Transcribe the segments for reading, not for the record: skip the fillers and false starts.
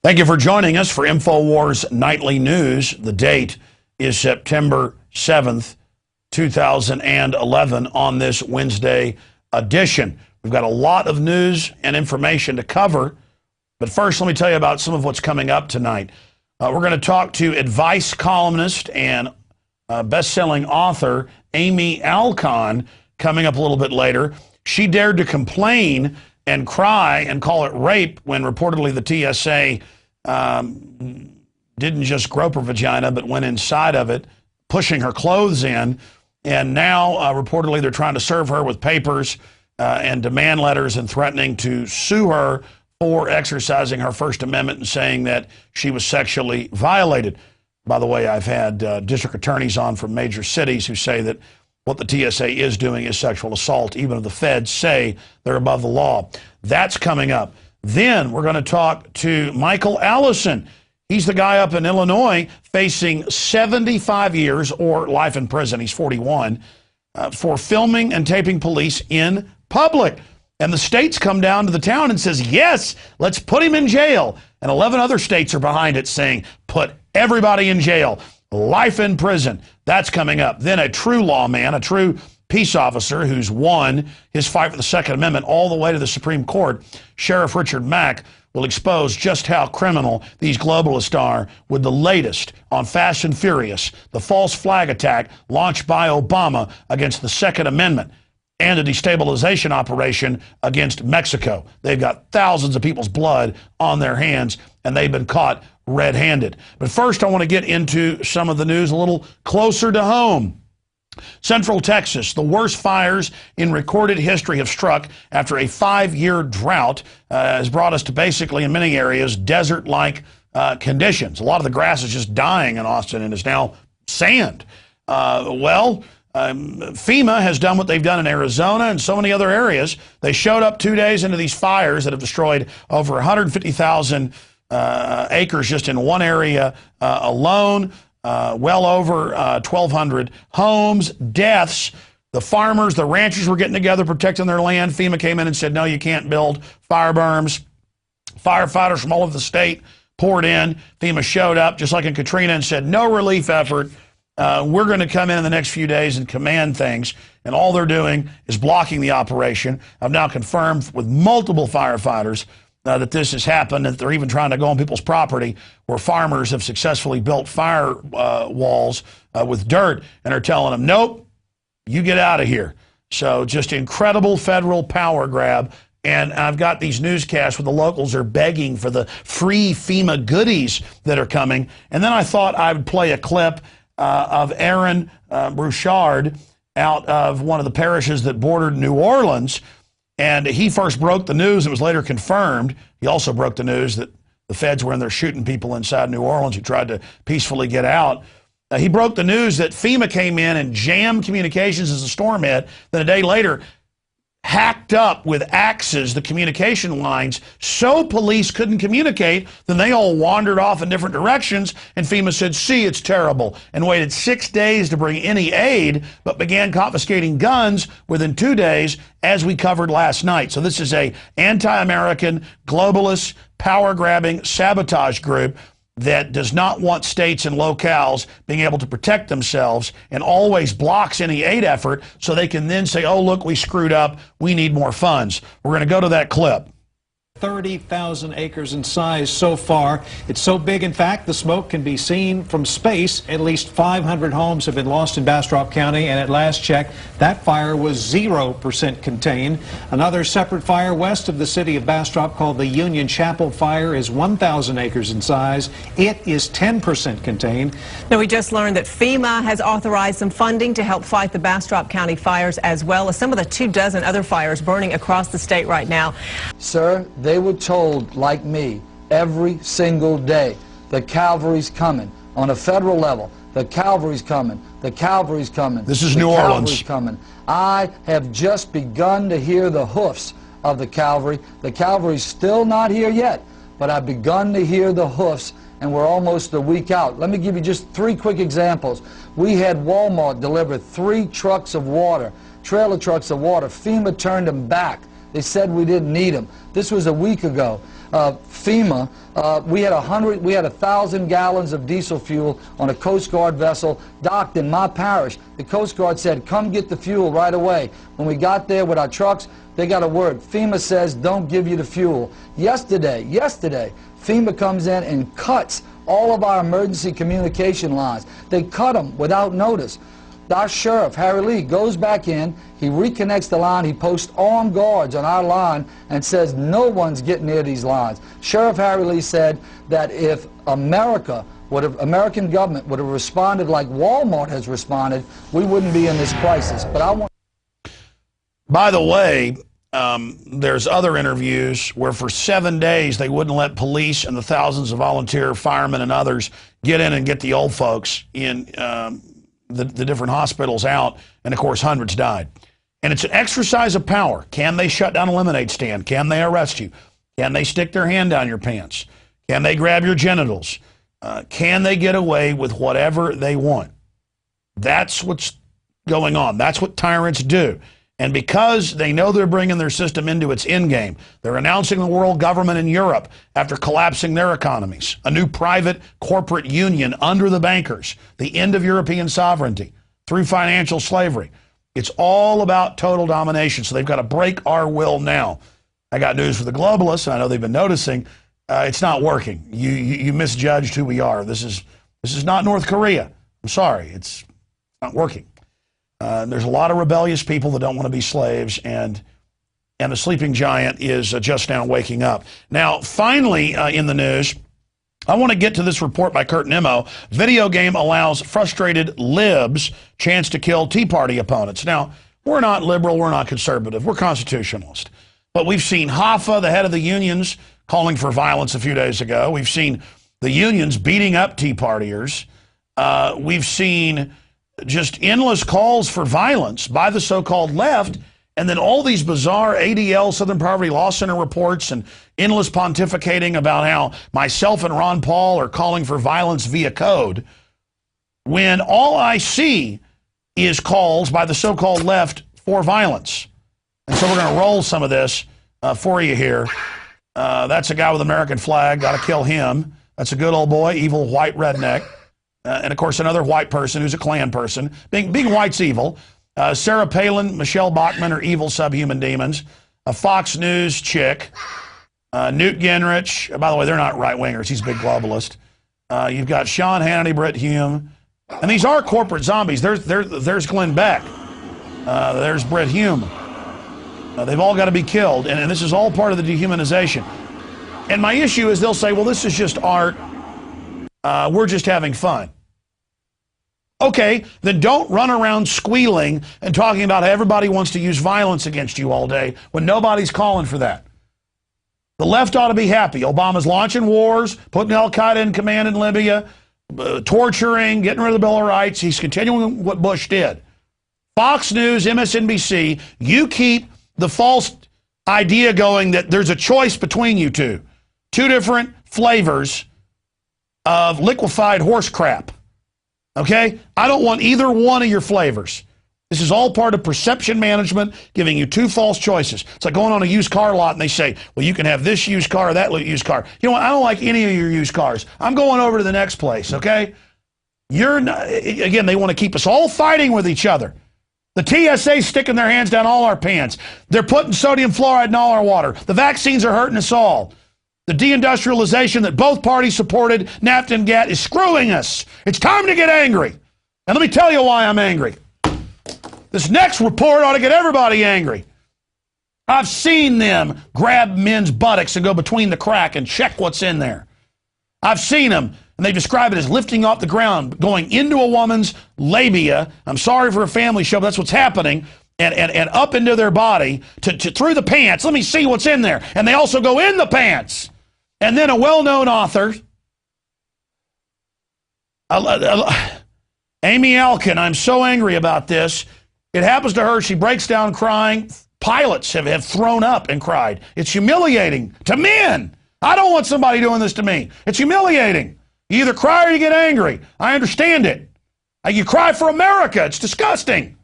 Thank you for joining us for INFOWARS Nightly News. The date is September 7th, 2011 on this Wednesday edition. We've got a lot of news and information to cover, but first let me tell you about some of what's coming up tonight. We're going to talk to advice columnist and best-selling author Amy Alkon coming up a little bit later. She dared to complain and cry and call it rape when reportedly the TSA didn't just grope her vagina but went inside of it, pushing her clothes in. And now reportedly they're trying to serve her with papers and demand letters and threatening to sue her for exercising her First Amendment and saying that she was sexually violated. By the way, I've had district attorneys on from major cities who say that what the TSA is doing is sexual assault, even if the feds say they're above the law. That's coming up. Then we're going to talk to Michael Allison. He's the guy up in Illinois facing 75 years or life in prison. He's 41 for filming and taping police in public. And the states come down to the town and says, yes, let's put him in jail. And 11 other states are behind it saying, put everybody in jail. Life in prison. That's coming up. Then a true lawman, a true peace officer who's won his fight for the Second Amendment all the way to the Supreme Court, Sheriff Richard Mack, will expose just how criminal these globalists are with the latest on Fast and Furious, the false flag attack launched by Obama against the Second Amendment, and a destabilization operation against Mexico. They've got thousands of people's blood on their hands, and they've been caught red-handed. But first, I want to get into some of the news a little closer to home. Central Texas, the worst fires in recorded history have struck after a 5-year drought has brought us to basically, in many areas, desert-like conditions. A lot of the grass is just dying in Austin and is now sand. FEMA has done what they've done in Arizona and so many other areas. They showed up 2 days into these fires that have destroyed over 150,000 acres just in one area alone. Well over 1,200 homes, deaths. The farmers, the ranchers were getting together, protecting their land. FEMA came in and said, no, you can't build fire berms. Firefighters from all over the state poured in. FEMA showed up, just like in Katrina, and said, no relief effort. We're going to come in the next few days and command things. And all they're doing is blocking the operation. I've now confirmed with multiple firefighters that this has happened, that they're even trying to go on people's property where farmers have successfully built fire walls with dirt and are telling them, nope, you get out of here. So just incredible federal power grab. And I've got these newscasts where the locals are begging for the free FEMA goodies that are coming. And then I thought I would play a clip of Aaron Brouchard out of one of the parishes that bordered New Orleans. And he first broke the news. It was later confirmed. He also broke the news that the feds were in there shooting people inside New Orleans who tried to peacefully get out. He broke the news that FEMA came in and jammed communications as the storm hit. Then a day later, hacked up with axes the communication lines so police couldn't communicate. Then they all wandered off in different directions, and FEMA said, see, it's terrible, and waited 6 days to bring any aid, but began confiscating guns within 2 days, as we covered last night. So this is a anti-American, globalist, power-grabbing sabotage group that does not want states and locales being able to protect themselves and always blocks any aid effort so they can then say, oh, look, we screwed up. We need more funds. We're going to go to that clip. 30,000 acres in size so far. It's so big, in fact, the smoke can be seen from space. At least 500 homes have been lost in Bastrop County, and at last check, that fire was 0% contained. Another separate fire west of the city of Bastrop called the Union Chapel Fire is 1,000 acres in size. It is 10% contained. Now, we just learned that FEMA has authorized some funding to help fight the Bastrop County fires, as well as some of the 24 other fires burning across the state right now. Sir, they were told, like me, every single day, the cavalry's coming. On a federal level, the cavalry's coming. The cavalry's coming. This is New Orleans. Coming. I have just begun to hear the hoofs of the cavalry. The cavalry's still not here yet, but I've begun to hear the hoofs, and we're almost a week out. Let me give you just 3 quick examples. We had Walmart deliver 3 trucks of water, trailer trucks of water. FEMA turned them back. They said we didn't need them. This was a week ago. FEMA, we had 1,000 gallons of diesel fuel on a Coast Guard vessel docked in my parish. The Coast Guard said, come get the fuel right away. When we got there with our trucks, they got a word. FEMA says, don't give you the fuel. Yesterday, FEMA comes in and cuts all of our emergency communication lines. They cut them without notice. Our sheriff, Harry Lee, goes back in, he reconnects the line, he posts armed guards on our line and says no one's getting near these lines. Sheriff Harry Lee said that if American government would have responded like Walmart has responded, we wouldn't be in this crisis. But I want. By the way, there's other interviews where for 7 days they wouldn't let police and the thousands of volunteer firemen and others get in and get the old folks in the different hospitals out, and of course hundreds died. And it's an exercise of power. Can they shut down a lemonade stand? Can they arrest you? Can they stick their hand down your pants? Can they grab your genitals? Can they get away with whatever they want? That's what's going on. That's what tyrants do. And because they know they're bringing their system into its endgame, they're announcing the world government in Europe after collapsing their economies, a new private corporate union under the bankers, the end of European sovereignty through financial slavery. It's all about total domination, so they've got to break our will now. I got news for the globalists, and I know they've been noticing. It's not working. You misjudged who we are. This is not North Korea. I'm sorry. It's not working. There's a lot of rebellious people that don't want to be slaves, and the sleeping giant is just now waking up. Now, finally, in the news, I want to get to this report by Kurt Nimmo. Video game allows frustrated libs chance to kill Tea Party opponents. Now, we're not liberal, we're not conservative, we're constitutionalist. But we've seen Hoffa, the head of the unions, calling for violence a few days ago. We've seen the unions beating up Tea Partiers. We've seen just endless calls for violence by the so-called left, and then all these bizarre ADL, Southern Poverty Law Center reports, and endless pontificating about how myself and Ron Paul are calling for violence via code, when all I see is calls by the so-called left for violence. And so we're going to roll some of this for you here. That's a guy with an American flag, got to kill him. That's a good old boy, evil white redneck. And, of course, another white person who's a Klan person. Being white's evil. Sarah Palin, Michelle Bachmann are evil subhuman demons. A Fox News chick. Newt Gingrich. By the way, they're not right-wingers. He's a big globalist. You've got Sean Hannity, Brit Hume. And these are corporate zombies. There's Glenn Beck. There's Brit Hume. They've all got to be killed. And this is all part of the dehumanization. And my issue is they'll say, well, this is just art. We're just having fun. Okay, then don't run around squealing and talking about how everybody wants to use violence against you all day when nobody's calling for that. The left ought to be happy. Obama's launching wars, putting Al-Qaeda in command in Libya, torturing, getting rid of the Bill of Rights. He's continuing what Bush did. Fox News, MSNBC, you keep the false idea going that there's a choice between you two. Two different flavors of liquefied horse crap. Okay? I don't want either one of your flavors. This is all part of perception management, giving you two false choices. It's like going on a used car lot and they say, well, you can have this used car or that used car. You know what? I don't like any of your used cars. I'm going over to the next place, okay? Again, they want to keep us all fighting with each other. The TSA's sticking their hands down all our pants. They're putting sodium fluoride in all our water. The vaccines are hurting us all. The deindustrialization that both parties supported, NAFTA and GATT, is screwing us. It's time to get angry. And let me tell you why I'm angry. This next report ought to get everybody angry. I've seen them grab men's buttocks and go between the crack and check what's in there. I've seen them, and they describe it as lifting off the ground, going into a woman's labia. I'm sorry for a family show, but that's what's happening. And up into their body, to through the pants. Let me see what's in there. And they also go in the pants. And then a well-known author, Amy Alkon, I'm so angry about this. It happens to her. She breaks down crying. Pilots have thrown up and cried. It's humiliating to men. I don't want somebody doing this to me. It's humiliating. You either cry or you get angry. I understand it. You cry for America. It's disgusting.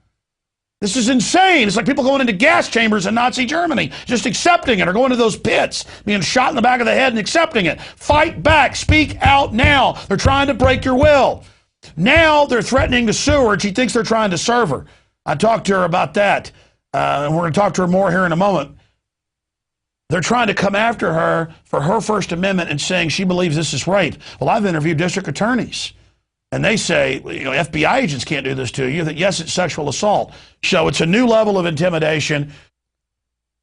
This is insane. It's like people going into gas chambers in Nazi Germany, just accepting it, or going to those pits, being shot in the back of the head and accepting it. Fight back. Speak out now. They're trying to break your will. Now they're threatening to sue her, and she thinks they're trying to serve her. I talked to her about that, and we're going to talk to her more here in a moment. They're trying to come after her for her First Amendment and saying she believes this is right. Well, I've interviewed district attorneys, and they say, FBI agents can't do this to you, that yes, it's sexual assault. So it's a new level of intimidation.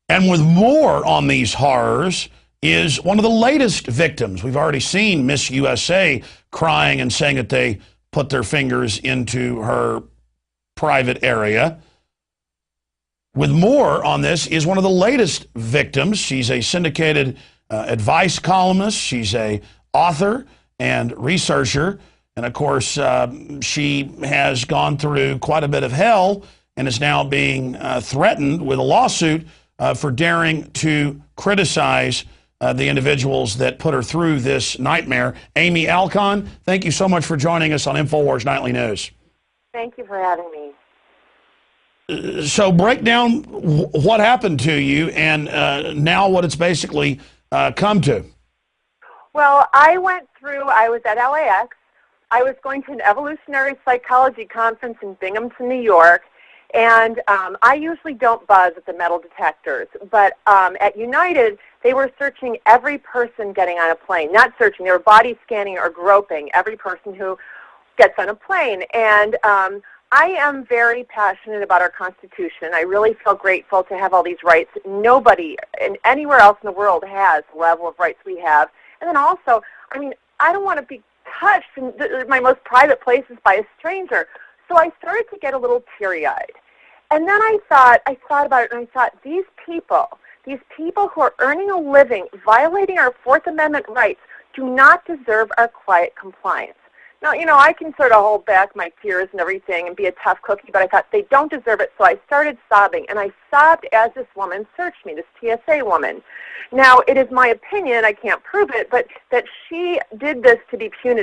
And with more on these horrors is one of the latest victims. We've already seen Miss USA crying and saying that they put their fingers into her private area. With more on this is one of the latest victims. She's a syndicated advice columnist. She's a author and researcher. And of course, she has gone through quite a bit of hell and is now being threatened with a lawsuit for daring to criticize the individuals that put her through this nightmare. Amy Alkon, thank you so much for joining us on INFOWARS Nightly News. Thank you for having me. So break down what happened to you and now what it's basically come to. Well, I was at LAX. I was going to an evolutionary psychology conference in Binghamton, New York, and I usually don't buzz at the metal detectors, but at United, they were searching every person getting on a plane. Not searching, they were body scanning or groping every person who gets on a plane. And I am very passionate about our Constitution. I really feel grateful to have all these rights. Nobody anywhere else in the world has the level of rights we have. And then also, I mean, I don't want to be touched in my most private places by a stranger. So I started to get a little teary-eyed. And then I thought about it, and I thought, these people who are earning a living, violating our Fourth Amendment rights, do not deserve our quiet compliance. Now, I can sort of hold back my tears and everything and be a tough cookie, but I thought they don't deserve it, so I started sobbing. And I sobbed as this woman searched me, this TSA woman. Now, it is my opinion, I can't prove it, but that she did this to be punitive.